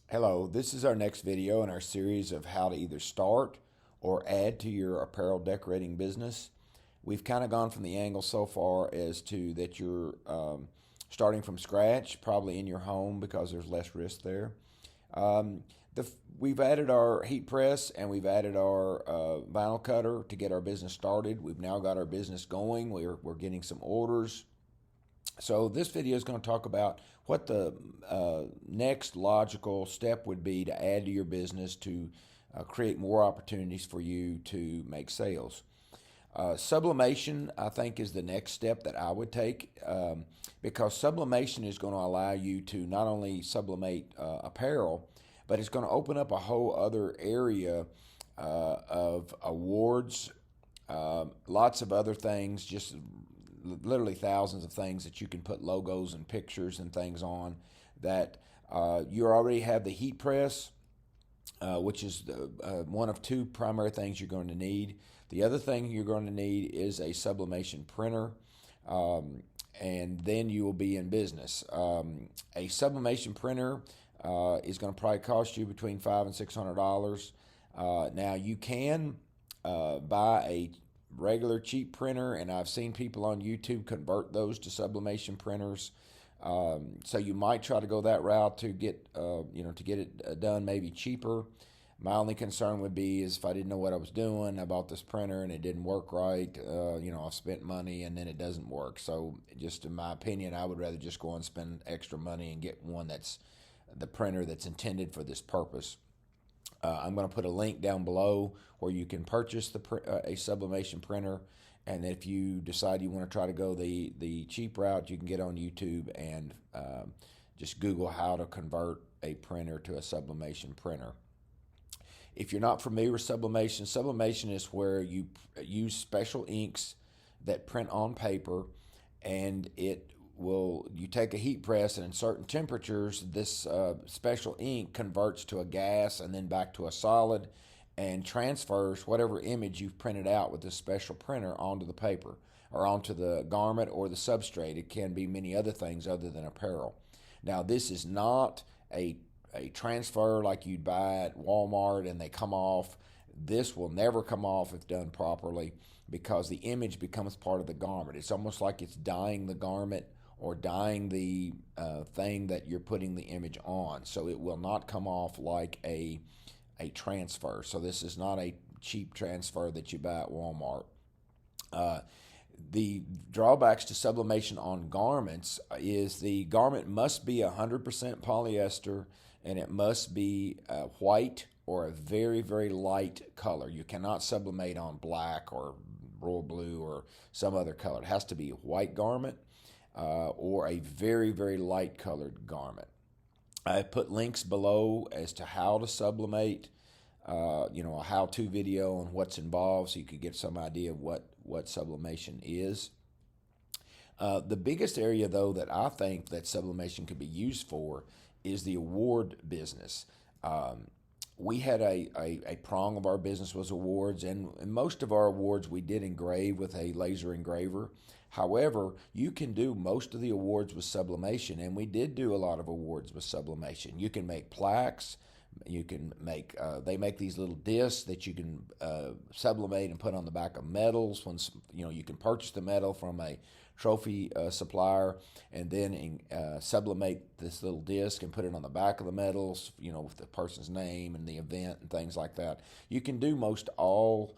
Hello, this is our next video in our series of how to either start or add to your apparel decorating business. We've kind of gone from the angle so far as to that you're starting from scratch, probably in your home because there's less risk there. Um, we've added our heat press and we've added our vinyl cutter to get our business started. We've now got our business going. We're getting some orders. So this video is going to talk about what the next logical step would be to add to your business to create more opportunities for you to make sales. Sublimation, I think, is the next step that I would take because sublimation is going to allow you to not only sublimate apparel, but it's going to open up a whole other area of awards, lots of other things, just literally thousands of things that you can put logos and pictures and things on that you already have the heat press, which is one of two primary things you're going to need. The other thing you're going to need is a sublimation printer, and then you will be in business. A sublimation printer is going to probably cost you between $500 and $600. Now you can buy a regular cheap printer, and I've seen people on YouTube convert those to sublimation printers. So you might try to go that route to get to get it done maybe cheaper. My only concern would be is if I didn't know what I was doing, I bought this printer and it didn't work right. I've spent money and then it doesn't work. So just in my opinion, I would rather just go and spend extra money and get one that's the printer that's intended for this purpose. I'm going to put a link down below where you can purchase a sublimation printer. And if you decide you want to try to go the cheap route, you can get on YouTube and just Google how to convert a printer to a sublimation printer. If you're not familiar with sublimation, sublimation is where you use special inks that print on paper, and you take a heat press, and in certain temperatures, this special ink converts to a gas and then back to a solid and transfers whatever image you've printed out with this special printer onto the paper or onto the garment or the substrate. It can be many other things other than apparel. Now, this is not a transfer like you'd buy at Walmart and they come off. This will never come off if done properly because the image becomes part of the garment. It's almost like it's dyeing the garment or dyeing the thing that you're putting the image on. So it will not come off like a transfer. So this is not a cheap transfer that you buy at Walmart. The drawbacks to sublimation on garments is the garment must be 100% polyester and it must be white or a very, very light color. You cannot sublimate on black or royal blue or some other color. It has to be a white garment or a very, very light colored garment. I put links below as to how to sublimate, a how-to video on what's involved so you could get some idea of what sublimation is. The biggest area, though, that I think that sublimation could be used for is the award business. We had a prong of our business was awards, and most of our awards we did engrave with a laser engraver. However, you can do most of the awards with sublimation, and we did do a lot of awards with sublimation. You can make plaques. You can make they make these little discs that you can sublimate and put on the back of medals. When you can purchase the medal from a trophy supplier and then sublimate this little disc and put it on the back of the medals, with the person's name and the event and things like that. You can do most all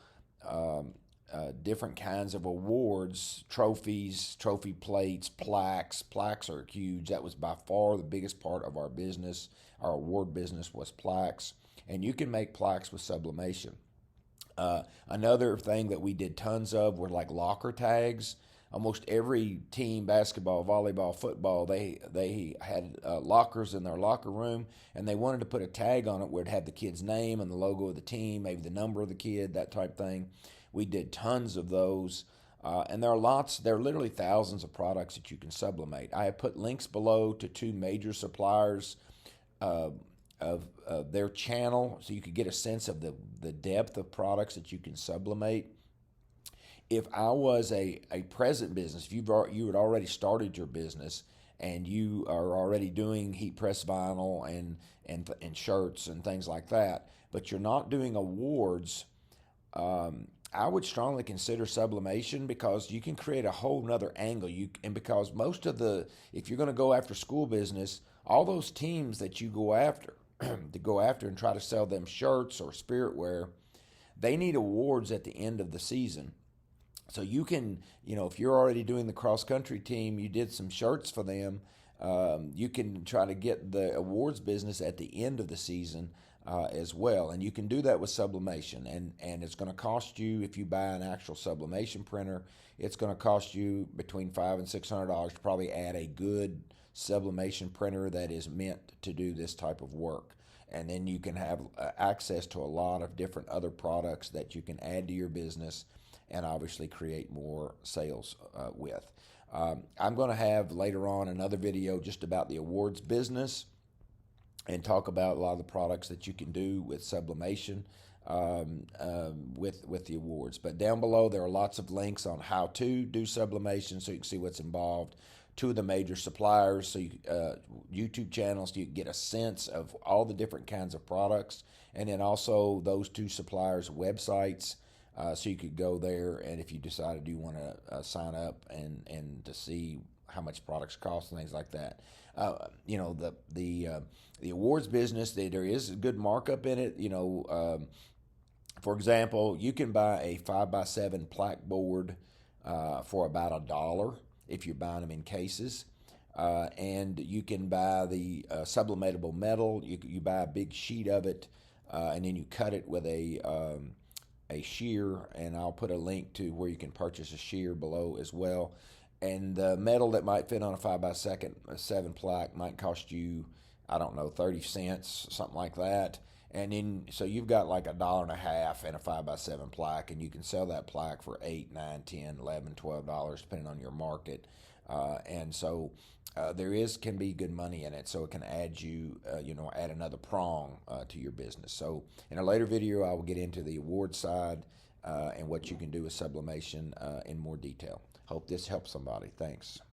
different kinds of awards, trophies, trophy plates, plaques. Plaques are huge. That was by far the biggest part of our business. Our award business was plaques, and you can make plaques with sublimation. Another thing that we did tons of were like locker tags. Almost every team, basketball, volleyball, football, they had lockers in their locker room, and they wanted to put a tag on it where it had the kid's name and the logo of the team, maybe the number of the kid, that type thing. We did tons of those, and there are literally thousands of products that you can sublimate. I have put links below to two major suppliers of their channel so you could get a sense of the depth of products that you can sublimate. If I was a present business, if you had already started your business and you are already doing heat press vinyl and shirts and things like that, but you're not doing awards, I would strongly consider sublimation, because you can create a whole nother angle. And because most of if you're going to go after school business, all those teams that you go after to go after and try to sell them shirts or spirit wear, they need awards at the end of the season. So you can, if you're already doing the cross country team, you did some shirts for them. You can try to get the awards business at the end of the season as well, and you can do that with sublimation. And it's going to cost you, if you buy an actual sublimation printer, it's going to cost you between $500 and $600 to probably add a good sublimation printer that is meant to do this type of work. And then you can have access to a lot of different other products that you can add to your business and obviously create more sales with. I'm going to have later on another video just about the awards business and talk about a lot of the products that you can do with sublimation with the awards. But down below there are lots of links on how to do sublimation, so you can see what's involved. Two of the major suppliers, so YouTube channels, so you can get a sense of all the different kinds of products, and then also those two suppliers' websites. So you could go there, and if you decided you want to sign up and to see how much products cost and things like that. The awards business, there is a good markup in it. For example, you can buy a 5x7 plaque board for about $1 if you're buying them in cases. And you can buy the sublimatable metal. You buy a big sheet of it, and then you cut it with a shear, and I'll put a link to where you can purchase a shear below as well. And the metal that might fit on a 5x7 plaque might cost you, I don't know, 30 cents, something like that. And then, so you've got like $1.50 and a 5x7 plaque, and you can sell that plaque for $8, $9, $10, $11, $12, depending on your market. And so can be good money in it. So it can add add another prong to your business. So in a later video, I will get into the award side and what you can do with sublimation in more detail. Hope this helps somebody. Thanks.